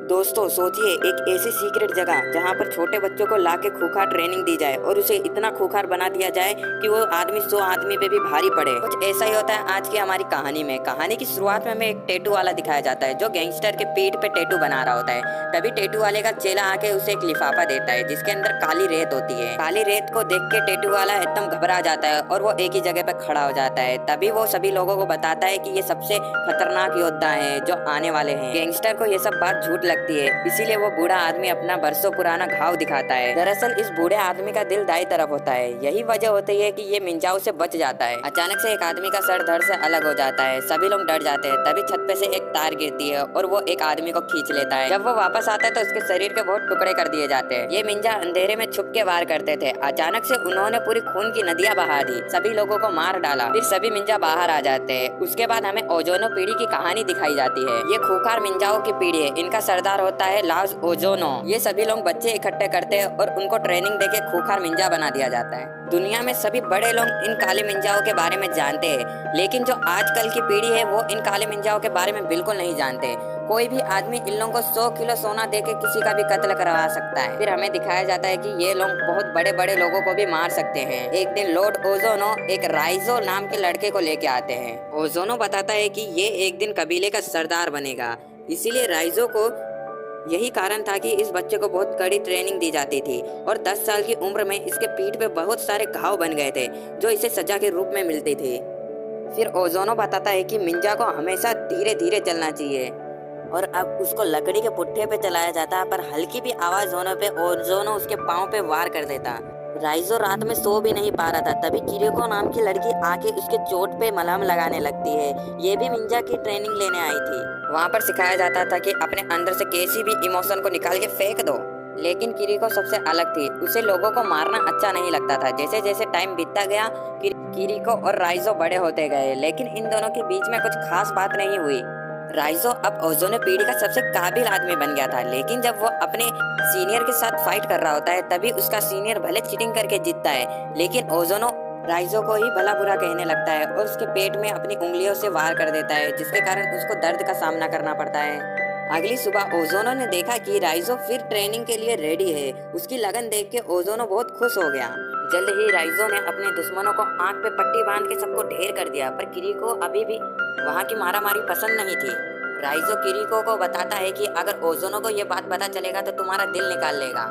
दोस्तों सोचिए, एक ऐसी सीक्रेट जगह जहां पर छोटे बच्चों को लाके खूंखार ट्रेनिंग दी जाए और उसे इतना खूंखार बना दिया जाए कि वो आदमी 100 आदमी पे भी भारी पड़े। कुछ ऐसा ही होता है आज की हमारी कहानी में। कहानी की शुरुआत में हमें एक टैटू वाला दिखाया जाता है जो गैंगस्टर के पीठ पे टैटू बना रहा होता है। तभी टैटू वाले का चेला आके उसे एक लिफाफा देता है जिसके अंदर काली रेत होती है। काली रेत को देख के टैटू वाला एकदम घबरा जाता है और वो एक ही जगह पे खड़ा हो जाता है। तभी वो सभी लोगों को बताता है कि ये सबसे खतरनाक योद्धा है जो आने वाले हैं। गैंगस्टर को ये सब बात झूठ लगती है, इसीलिए वो बूढ़ा आदमी अपना बरसों पुराना घाव दिखाता है। दरअसल इस बूढ़े आदमी का दिल दाई तरफ होता है। यही वजह होती है कि ये मिंजाओ से बच जाता है। अचानक से एक आदमी का सर धड़ से अलग हो जाता है। सभी लोग डर जाते हैं। तभी छत पे से एक तार गिरती है और वो एक आदमी को खींच लेता है। जब वो वापस आता है तो उसके शरीर के बहुत टुकड़े कर दिए जाते हैं। ये मिंजा अंधेरे में छुप के वार करते थे। अचानक से उन्होंने पूरी खून की नदियां बहा दी, सभी लोगों को मार डाला। फिर सभी मिंजा बाहर आ जाते हैं। उसके बाद हमें ओजोनो पीढ़ी की कहानी दिखाई जाती है। ये खूंखार मिंजाओं की पीढ़ी है। इनका सरदार होता है लाज ओजोनो। ये सभी लोग बच्चे इकट्ठे करते हैं और उनको ट्रेनिंग देके खूंखार मिंजा बना दिया जाता है। दुनिया में सभी बड़े लोग इन काले मिंजाओं के बारे में जानते हैं, लेकिन जो आजकल की पीढ़ी है वो इन काले मिंजाओं के बारे में बिल्कुल नहीं जानते। कोई भी आदमी इन लोगों को 100 किलो सोना देके किसी का भी कत्ल करवा सकता है। फिर हमें दिखाया जाता है कि ये लोग बहुत बड़े बड़े लोगों को भी मार सकते हैं। एक दिन लॉर्ड ओजोनो एक राइजो नाम के लड़के को लेके आते हैं। ओजोनो बताता है कि ये एक दिन कबीले का सरदार बनेगा, इसीलिए राइजो को यही कारण था कि इस बच्चे को बहुत कड़ी ट्रेनिंग दी जाती थी और 10 साल की उम्र में इसके पीठ पे बहुत सारे घाव बन गए थे जो इसे सजा के रूप में मिलती थी। फिर ओजोनो बताता है कि मिंजा को हमेशा धीरे धीरे चलना चाहिए और अब उसको लकड़ी के पुट्ठे पे चलाया जाता, पर हल्की भी आवाज होने पे ओजोनो उसके पाँव पे वार कर देता। राइजो रात में सो भी नहीं पा रहा था। तभी किरिको नाम की लड़की आके उसके चोट पे मलहम लगाने लगती है। ये भी मिंजा की ट्रेनिंग लेने आई थी। वहाँ पर सिखाया जाता था कि अपने अंदर से किसी भी इमोशन को निकाल के फेंक दो। लेकिन किरिको सबसे अलग थी। उसे लोगों को मारना अच्छा नहीं लगता था। जैसे जैसे टाइम बीतता गया किरिको और राइजो बड़े होते गए, लेकिन इन दोनों के बीच में कुछ खास बात नहीं हुई। राइजो अब ओजोनो पीढ़ी का सबसे काबिल आदमी बन गया था, लेकिन जब वो अपने सीनियर के साथ फाइट कर रहा होता है तभी उसका सीनियर भले चीटिंग करके जीतता है, लेकिन ओजोनो राइजो को ही भला बुरा कहने लगता है और उसके पेट में अपनी उंगलियों से वार कर देता है, जिसके कारण उसको दर्द का सामना करना पड़ता है। अगली सुबह ओजोनो ने देखा कि राइजो फिर ट्रेनिंग के लिए रेडी है। उसकी लगन देख के ओजोनो बहुत खुश हो गया। जल्द ही राइजो ने अपने दुश्मनों को आंख पे पट्टी बांध के सबको ढेर कर दिया, पर किरिको अभी भी वहाँ की मारामारी पसंद नहीं थी। राइजो किरिको को बताता है कि अगर ओजोनो को ये बात पता चलेगा तो तुम्हारा दिल निकाल लेगा।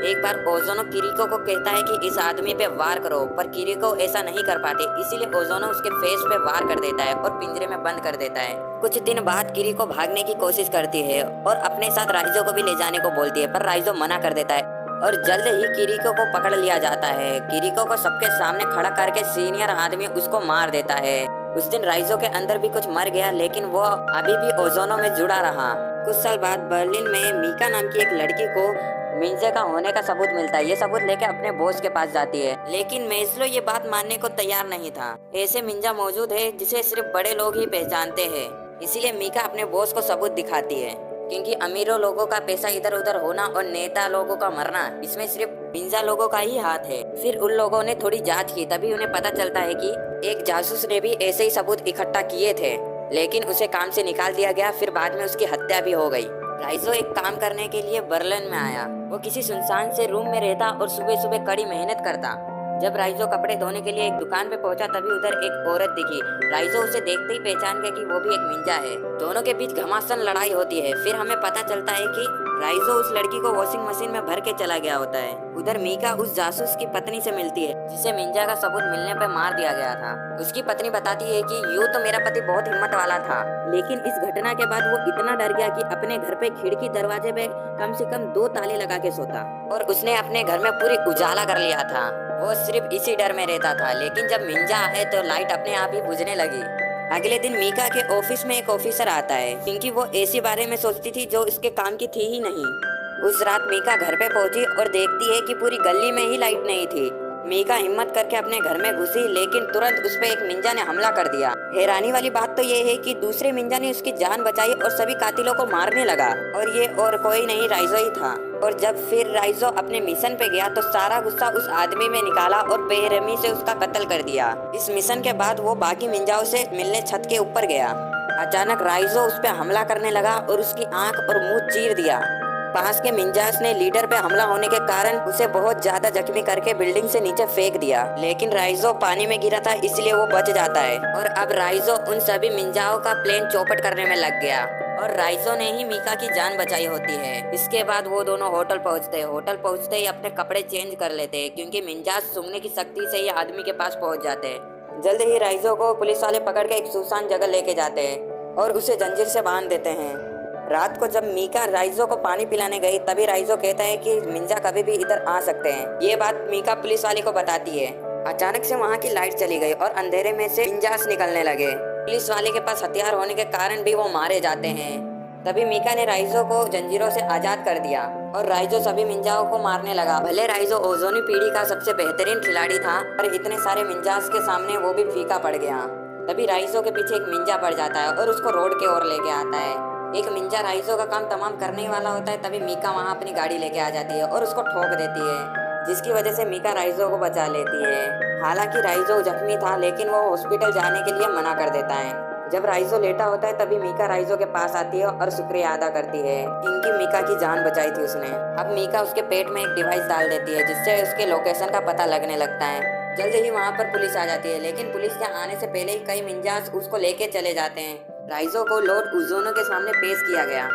एक बार ओजोनो किरिको को कहता है कि इस आदमी पे वार करो, पर किरिको ऐसा नहीं कर पाते, इसीलिए ओजोनो उसके फेस पे वार कर देता है और पिंजरे में बंद कर देता है। कुछ दिन बाद किरिको भागने की कोशिश करती है और अपने साथ राइजो को भी ले जाने को बोलती है, पर राइजो मना कर देता है और जल्द ही किरिको को पकड़ लिया जाता है। किरिको को सबके सामने खड़ा करके सीनियर आदमी उसको मार देता है। उस दिन राइजो के अंदर भी कुछ मर गया, लेकिन वो अभी भी ओजोनो में जुड़ा रहा। कुछ साल बाद बर्लिन में मीका नाम की एक लड़की को मिंजे का होने का सबूत मिलता है। ये सबूत लेके अपने बॉस के पास जाती है, लेकिन मेस्लो ये बात मानने को तैयार नहीं था। ऐसे मिंजा मौजूद है जिसे सिर्फ बड़े लोग ही पहचानते हैं, इसीलिए मीका अपने बॉस को सबूत दिखाती है, क्योंकि अमीरों लोगों का पैसा इधर उधर होना और नेता लोगों का मरना इसमें सिर्फ मिंजा लोगों का ही हाथ है। फिर उन लोगों ने थोड़ी जांच की, तभी उन्हें पता चलता है कि एक जासूस ने भी ऐसे ही सबूत इकट्ठा किए थे, लेकिन उसे काम से निकाल दिया गया। फिर बाद में उसकी हत्या भी हो गई। राइजो एक काम करने के लिए बर्लिन में आया। वो किसी सुनसान से रूम में रहता और सुबह सुबह कड़ी मेहनत करता। जब राइजो कपड़े धोने के लिए एक दुकान पे पहुंचा तभी उधर एक औरत दिखी। राइजो उसे देखते ही पहचान गया कि वो भी एक मिंजा है। दोनों के बीच घमासान लड़ाई होती है। फिर हमें पता चलता है कि राइजो उस लड़की को वॉशिंग मशीन में भर के चला गया होता है। उधर मीका उस जासूस की पत्नी से मिलती है जिसे मिंजा का सबूत मिलने पर मार दिया गया था। उसकी पत्नी बताती है कि यूँ तो मेरा पति बहुत हिम्मत वाला था, लेकिन इस घटना के बाद वो इतना डर गया कि अपने घर पे खिड़की दरवाजे पे कम से कम 2 ताले लगा के सोता और उसने अपने घर में पूरी उजाला कर लिया था। वो सिर्फ इसी डर में रहता था, लेकिन जब मिंजा आए तो लाइट अपने आप ही बुझने लगी। अगले दिन मीका के ऑफिस में एक ऑफिसर आता है, क्योंकि वो ऐसी बारे में सोचती थी जो उसके काम की थी ही नहीं। उस रात मीका घर पे पहुंची और देखती है कि पूरी गली में ही लाइट नहीं थी। मीका हिम्मत करके अपने घर में घुसी, लेकिन तुरंत उस पे एक मिंजा ने हमला कर दिया। हैरानी वाली बात तो ये है कि दूसरे मिंजा ने उसकी जान बचाई और सभी कातिलों को मारने लगा, और ये और कोई नहीं राइजो ही था। और जब फिर राइजो अपने मिशन पे गया तो सारा गुस्सा उस आदमी में निकाला और बेरहमी से उसका कत्ल कर दिया। इस मिशन के बाद वो बाकी मिंजाओं से मिलने छत के ऊपर गया। अचानक राइजो उस पे हमला करने लगा और उसकी आंख और मुंह चीर दिया। पास के मिंजास ने लीडर पे हमला होने के कारण उसे बहुत ज्यादा जख्मी करके बिल्डिंग से नीचे फेंक दिया, लेकिन राइजो पानी में गिरा था इसलिए वो बच जाता है। और अब राइजो उन सभी मिंजाओं का प्लेन चौपट करने में लग गया और राइजो ने ही मीका की जान बचाई होती है। इसके बाद वो दोनों होटल पहुंचते ही अपने कपड़े चेंज कर लेते हैं क्योंकि मिंजास सूंघने की शक्ति से ही आदमी के पास पहुंच जाते हैं। जल्द ही राइजो को पुलिस वाले पकड़ के एक सुनसान जगह लेके जाते हैं और उसे जंजीर से बांध देते हैं। रात को जब मीका राइजो को पानी पिलाने गई तभी राइजो कहता है कि मिंजा कभी भी इधर आ सकते हैं। ये बात मीका पुलिस वाले को बताती है। अचानक से वहाँ की लाइट चली गई और अंधेरे में से मिंजास निकलने लगे। पुलिस वाले के पास हथियार होने के कारण भी वो मारे जाते हैं। तभी मीका ने राइजो को जंजीरों से आजाद कर दिया और राइजो सभी मिंजाओं को मारने लगा। भले राइजो ओजोनी पीढ़ी का सबसे बेहतरीन खिलाड़ी था पर इतने सारे मिंजास के सामने वो भी फीका पड़ गया। तभी राइजो के पीछे एक मिंजा पड़ जाता है और उसको रोड के ओर लेके आता है। एक मिंजा राइजो का काम तमाम करने वाला होता है। तभी मीका वहाँ अपनी गाड़ी लेके आ जाती है और उसको ठोक देती है, जिसकी वजह से मीका राइजो को बचा लेती है। हालांकि राइजो जख्मी था लेकिन वो हॉस्पिटल जाने के लिए मना कर देता है। जब राइजो लेटा होता है तभी मीका राइजो के पास आती है और शुक्रिया अदा करती है क्योंकि मीका की जान बचाई थी उसने। अब मीका उसके पेट में एक डिवाइस डाल देती है जिससे उसके लोकेशन का पता लगने लगता है। जल्द ही वहाँ पर पुलिस आ जाती है, लेकिन पुलिस के आने से पहले ही कई मिंजास उसको लेके चले जाते हैं। राइजो को लॉर्ड उजोनो के सामने पेश किया गया।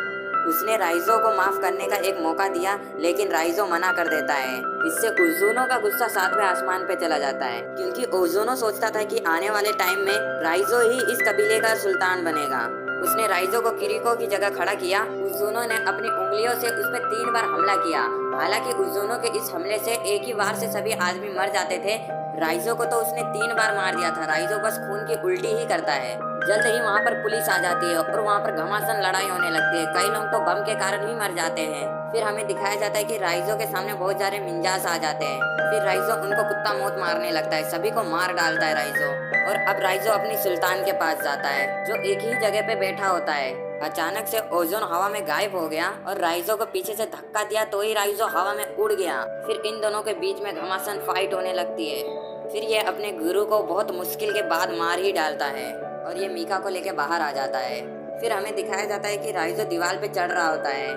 उसने राइजो को माफ करने का एक मौका दिया लेकिन राइजो मना कर देता है। इससे उजोनो का गुस्सा 7वें आसमान पे चला जाता है क्योंकि ओजोनो सोचता था कि आने वाले टाइम में राइजो ही इस कबीले का सुल्तान बनेगा। उसने राइजो को किरिको की जगह खड़ा किया। उजोनो ने अपनी उंगलियों से उस पर 3 बार हमला किया। हालांकि उजोनो के इस हमले से एक ही बार से सभी आदमी मर जाते थे। राइजो को तो उसने 3 बार मार दिया था। राइजो बस खून की उल्टी ही करता है। जल्द ही वहाँ पर पुलिस आ जाती है और वहाँ पर घमासान लड़ाई होने लगती है। कई लोग तो बम के कारण ही मर जाते हैं। फिर हमें दिखाया जाता है कि राइजो के सामने बहुत सारे मिंजास आ जाते हैं। फिर राइजो उनको कुत्ता मौत मारने लगता है, सभी को मार डालता है राइजो। और अब राइजो अपनी सुल्तान के पास जाता है जो एक ही जगह पे बैठा होता है। अचानक से ओजोन हवा में गायब हो गया और राइजो को पीछे से धक्का दिया तो ही राइजो हवा में उड़ गया। फिर इन दोनों के बीच में घमासान फाइट होने लगती है। फिर ये अपने गुरु को बहुत मुश्किल के बाद मार ही डालता है और ये मीका को लेके बाहर आ जाता है। फिर हमें दिखाया जाता है कि राइजो दीवार पे चढ़ रहा होता है।